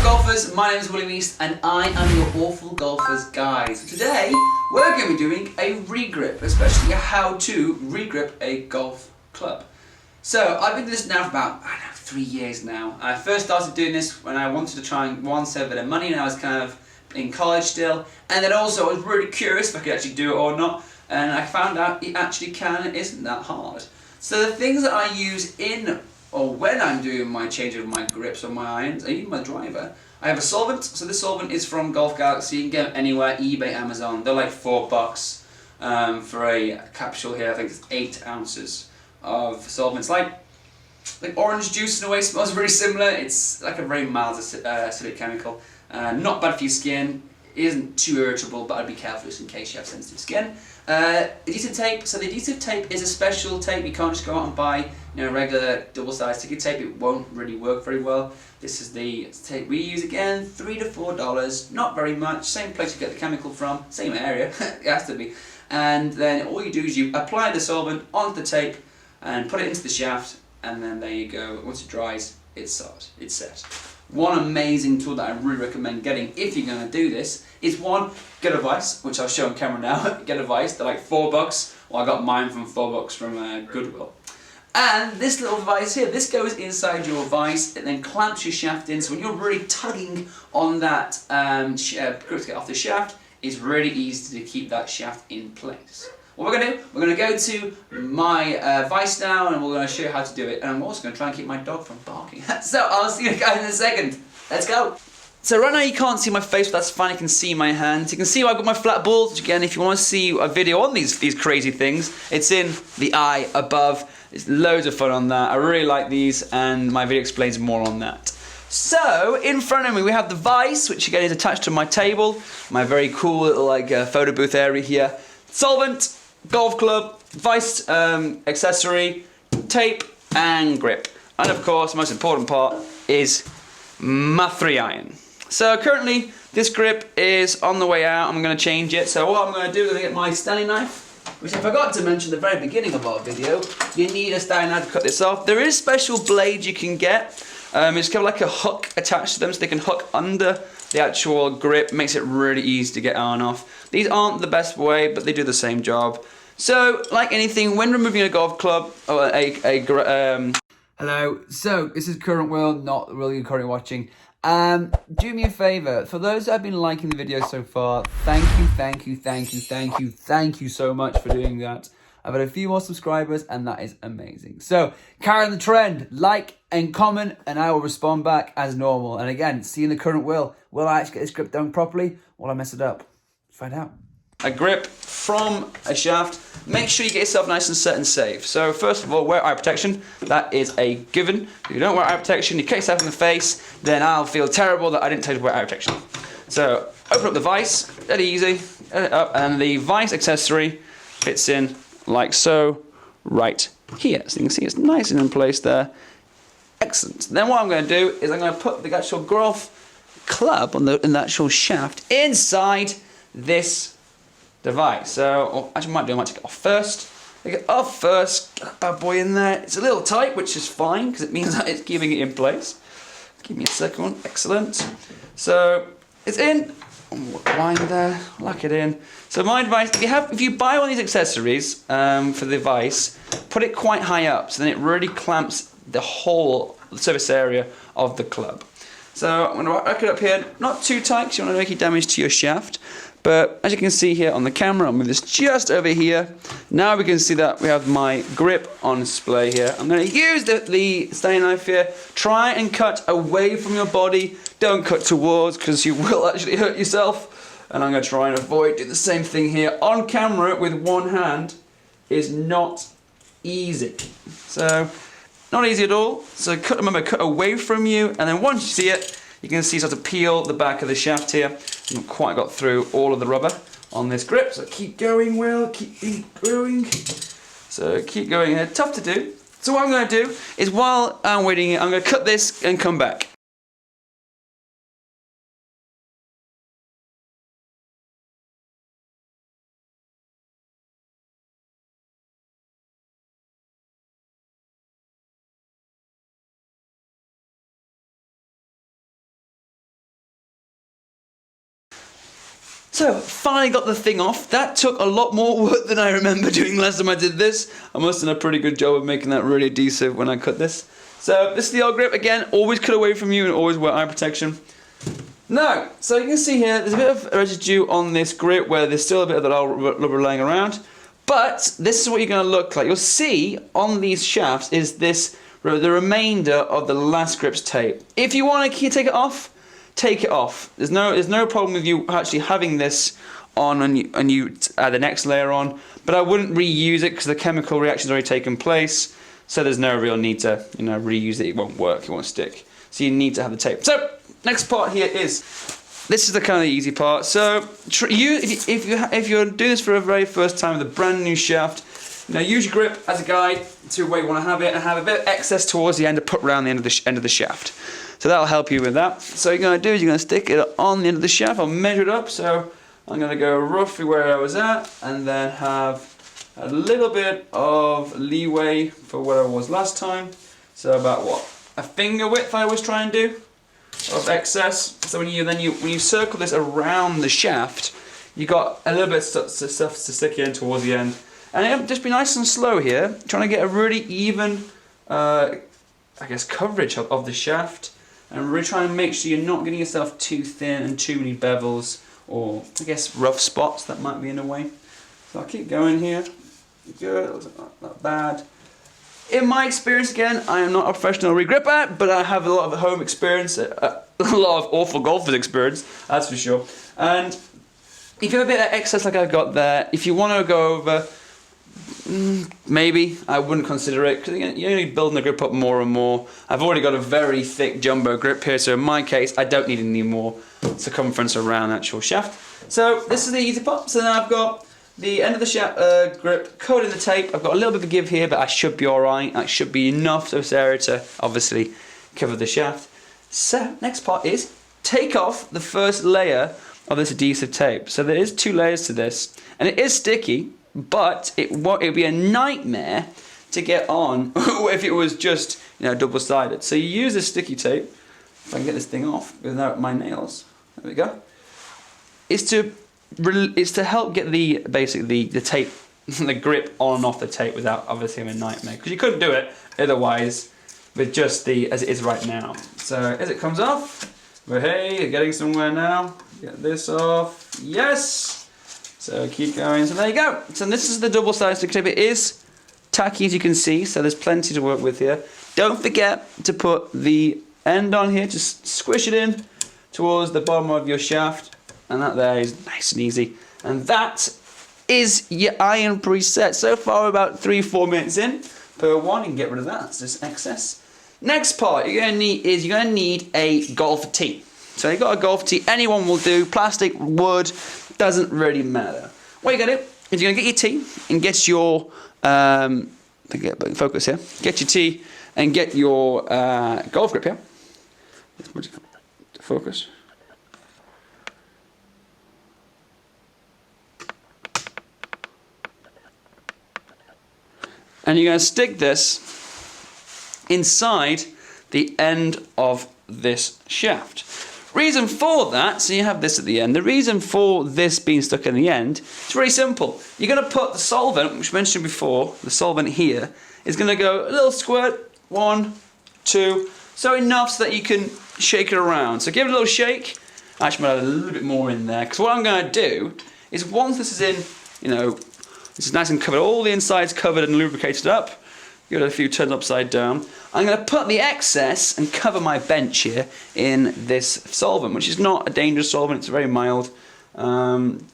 golfers, my name is William East and I am your awful golfer's guide. So today we're going to be doing a regrip, especially how to regrip a golf club. So I've been doing this now for about, 3 years now. I first started doing this when I wanted to try and save a bit of money and I was kind of in college still, and then also I was really curious if I could actually do it or not, and I found out it actually can and it isn't that hard. So the things that I use when I'm doing my change of my grips or my irons, and even my driver, I have a solvent. So this solvent is from Golf Galaxy. You can get it anywhere, eBay, Amazon. They're like $4 for a capsule here. I think it's 8 ounces of solvent. It's like orange juice in a way. It smells very similar. It's like a very mild acidic chemical. Not bad for your skin. It isn't too irritable, but I'd be careful just in case you have sensitive skin. Adhesive tape. So the adhesive tape is a special tape. You can't just go out and buy regular double-sided sticky tape. It won't really work very well. This is the tape we use again, $3 to $4. Not very much. Same place you get the chemical from. Same area. It has to be. And then all you do is you apply the solvent onto the tape and put it into the shaft, and then there you go. Once it dries, it's set. One amazing tool that I really recommend getting if you're going to do this is get a vise, which I'll show on camera now. Get a vise, they're like $4. Well, I got mine from $4 from Goodwill. And this little vise here, this goes inside your vise and then clamps your shaft in. So when you're really tugging on that grip to get off the shaft, it's really easy to keep that shaft in place. What we're going to do, we're going to go to my vise now and we're going to show you how to do it. And I'm also going to try and keep my dog from barking. So I'll see you guys in a second. Let's go. So right now you can't see my face, but that's fine. You can see my hands. You can see I've got my flat balls, which again, if you want to see a video on these crazy things, it's in the eye above. It's loads of fun on that. I really like these and my video explains more on that. So, in front of me we have the vise, which again is attached to my table. My very cool little photo booth area here. Solvent, golf club, vise accessory, tape and grip. And of course, the most important part is my 3-iron. So currently, this grip is on the way out. I'm going to change it. So what I'm going to do is I'm going to get my Stanley knife, which I forgot to mention at the very beginning of our video. You need a Stanley knife to cut this off. There is special blades you can get. It's kind of like a hook attached to them, so they can hook under the actual grip. Makes it really easy to get on off. These aren't the best way, but they do the same job. So, like anything, when removing a golf club or hello. So this is current world, not the world you're currently watching. Do me a favour. For those that have been liking the video so far, thank you so much for doing that. I've had a few more subscribers and that is amazing. So carry on the trend, like and comment, and I will respond back as normal. And again, see in the current world, will I actually get this grip done properly? Will I mess it up? Find out. A grip from a shaft. Make sure you get yourself nice and set and safe. So first of all, wear eye protection. That is a given. If you don't wear eye protection, you cut yourself in the face, then I'll feel terrible that I didn't tell you to wear eye protection. So open up the vise, dead easy, get it up, and the vise accessory fits in like so, right here. So you can see it's nice and in place there. Excellent. Then what I'm going to do is I'm going to put the actual golf club in the actual shaft inside this device. So, actually I might take it off first. Take it off first, get that bad boy in there. It's a little tight, which is fine, because it means that it's keeping it in place. Give me a second one, excellent. So, it's in, wind there, lock it in. So my advice, if you buy one of these accessories for the vise, put it quite high up, so then it really clamps the whole surface area of the club. So I'm going to rack it up here, not too tight because you don't want to make any damage to your shaft. But as you can see here on the camera, I'll move this just over here. Now we can see that we have my grip on display here. I'm going to use the Stanley knife here. Try and cut away from your body. Don't cut towards because you will actually hurt yourself. And I'm going to try and avoid doing the same thing here. On camera with one hand is not easy. So, not easy at all. So remember, cut away from you. And then once you see it, you can see sort of peel the back of the shaft here. I haven't quite got through all of the rubber on this grip, so keep going, Will, keep going. So keep going here, tough to do. So what I'm going to do is while I'm waiting, I'm going to cut this and come back. So, finally got the thing off. That took a lot more work than I remember doing last time I did this. I must have done a pretty good job of making that really adhesive when I cut this. So, this is the old grip. Again, always cut away from you and always wear eye protection. Now, so you can see here, there's a bit of residue on this grip where there's still a bit of that old rubber laying around. But, this is what you're going to look like. You'll see on these shafts is this, the remainder of the last grip's tape. If you want to take it off, take it off. There's no problem with you actually having this on and you add the next layer on, but I wouldn't reuse it because the chemical reaction's already taken place, so there's no real need to reuse it. It won't work, it won't stick. So you need to have the tape. So next part here is, this is the kind of easy part. So if you're doing this for the very first time with a brand new shaft, use your grip as a guide to where you want to have it and have a bit of excess towards the end to put around the end of the shaft. So that'll help you with that. So what you're going to do is you're going to stick it on the end of the shaft. I'll measure it up. So I'm going to go roughly where I was at and then have a little bit of leeway for where I was last time. So about what? A finger width I always try and do of excess. So when you circle this around the shaft, you got a little bit of stuff to stick in towards the end. And just be nice and slow here, trying to get a really even, coverage of the shaft. And really try and make sure you're not getting yourself too thin and too many bevels or, rough spots that might be in the way. So I'll keep going here. Good, not bad. In my experience, again, I am not a professional regripper, but I have a lot of home experience, a lot of awful golfers experience, that's for sure. And if you have a bit of excess like I've got there, if you want to go over, maybe I wouldn't consider it because you're only building the grip up more and more. I've already got a very thick jumbo grip here, so in my case I don't need any more circumference around the actual shaft. So this is the easy part. So now I've got the end of the shaft grip coated in the tape. I've got a little bit of a give here, but I should be alright. That should be enough of this area to obviously cover the shaft. So next part is take off the first layer of this adhesive tape. So there is 2 layers to this, and it is sticky. But it would be a nightmare to get on if it was just double-sided. So you use this sticky tape. If I can get this thing off without my nails, there we go. It's to help get the tape, the grip on and off the tape without obviously having a nightmare. Because you couldn't do it otherwise with just as it is right now. So as it comes off, but hey, you're getting somewhere now. Get this off. Yes. So keep going, so there you go. So this is the double-sided sticky tape. It is tacky as you can see, so there's plenty to work with here. Don't forget to put the end on here, just squish it in towards the bottom of your shaft, and that there is nice and easy. And that is your iron preset. So far about 3-4 minutes in per one, you can get rid of that, that's just excess. Next part you're going to need a golf tee. So you've got a golf tee, anyone will do, plastic, wood, doesn't really matter. What you're going to do is you're going to get your tee and get your, focus here, get your tee and get your golf grip here. Focus. And you're going to stick this inside the end of this shaft. Reason for that, so you have this at the end, the reason for this being stuck in the end, it's very simple. You're going to put the solvent, which I mentioned before, the solvent here, is going to go a little squirt, 1, 2, so enough so that you can shake it around. So give it a little shake. Actually, I'm going to add a little bit more in there, because what I'm going to do is once this is in, this is nice and covered, all the inside's covered and lubricated up, give it a few turns upside down. I'm going to put the excess and cover my bench here in this solvent, which is not a dangerous solvent, it's very mild. I'm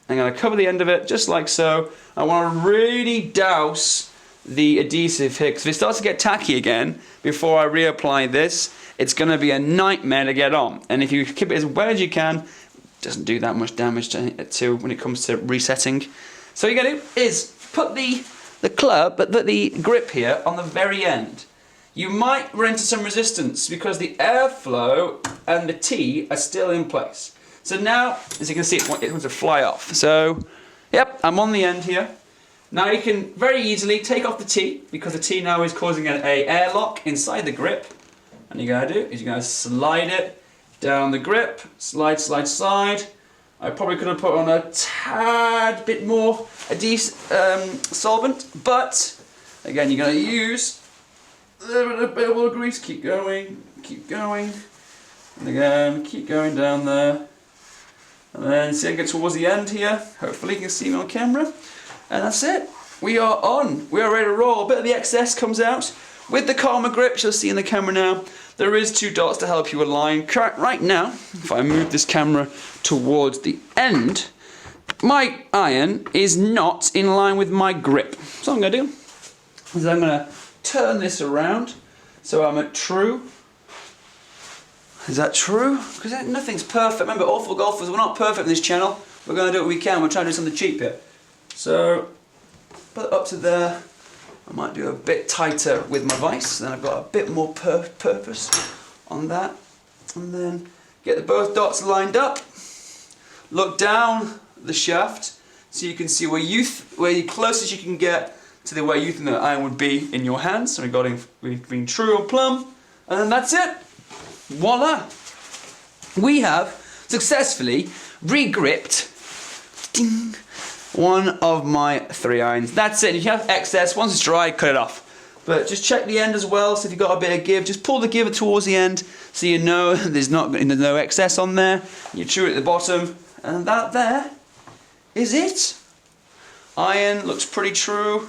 going to cover the end of it just like so. I want to really douse the adhesive here, because if it starts to get tacky again before I reapply this, it's going to be a nightmare to get on. And if you keep it as wet as you can, it doesn't do that much damage to when it comes to resetting. So what you're going to do is put the grip here on the very end. You might run into some resistance because the airflow and the tee are still in place. So now, as you can see, it wants to fly off. So, yep, I'm on the end here. Now you can very easily take off the tee because the tee now is causing an airlock inside the grip. And you're going to do is you're going to slide it down the grip, slide, slide, slide. I probably could have put on a tad bit more solvent, but again, you're going to use a little bit of grease. Keep going, and again, keep going down there. And then see I get towards the end here. Hopefully you can see me on camera. And that's it. We are on. We are ready to roll. A bit of the excess comes out. With the Karma grip, you'll see in the camera now, there is 2 dots to help you align. Right now, if I move this camera towards the end, my iron is not in line with my grip. So what I'm going to do is I'm going to turn this around so I'm at true. Is that true? Because nothing's perfect. Remember, awful golfers, we're not perfect on this channel. We're going to do what we can. We're trying to do something cheap here. So, put it up to there. I might do a bit tighter with my vise. Then I've got a bit more purpose on that. And then get both dots lined up. Look down the shaft so you can see where you closest you can get to the way you think the iron would be in your hands. So we've got between true and plumb. And then that's it. Voila! We have successfully regripped one of my 3 irons. That's it. If you have excess, once it's dry, cut it off. But just check the end as well. So if you've got a bit of give, just pull the give towards the end so you know there's no excess on there. You true at the bottom, and that there is it. Iron looks pretty true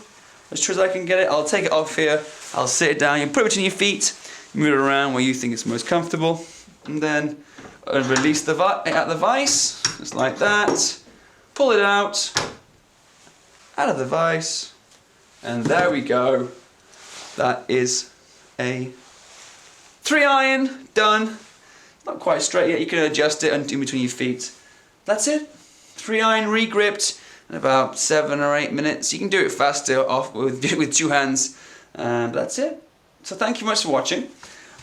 as I can get it. I'll take it off here. I'll sit it down. You put it between your feet. Move it around where you think it's most comfortable, and then release the vise, just like that. Pull it out of the vise, and there we go. That is a 3 iron done. Not quite straight yet. You can adjust it in between your feet. That's it. 3 iron regripped in about 7 or 8 minutes. You can do it faster with 2 hands, and that's it. So thank you much for watching.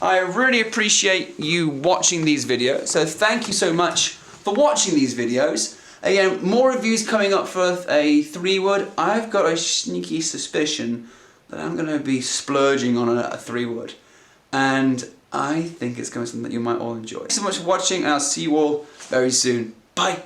I really appreciate you watching these videos. So thank you so much for watching these videos. Again, more reviews coming up for a 3-wood. I've got a sneaky suspicion that I'm going to be splurging on a 3-wood. And I think it's going to be something that you might all enjoy. Thanks so much for watching, and I'll see you all very soon. Bye.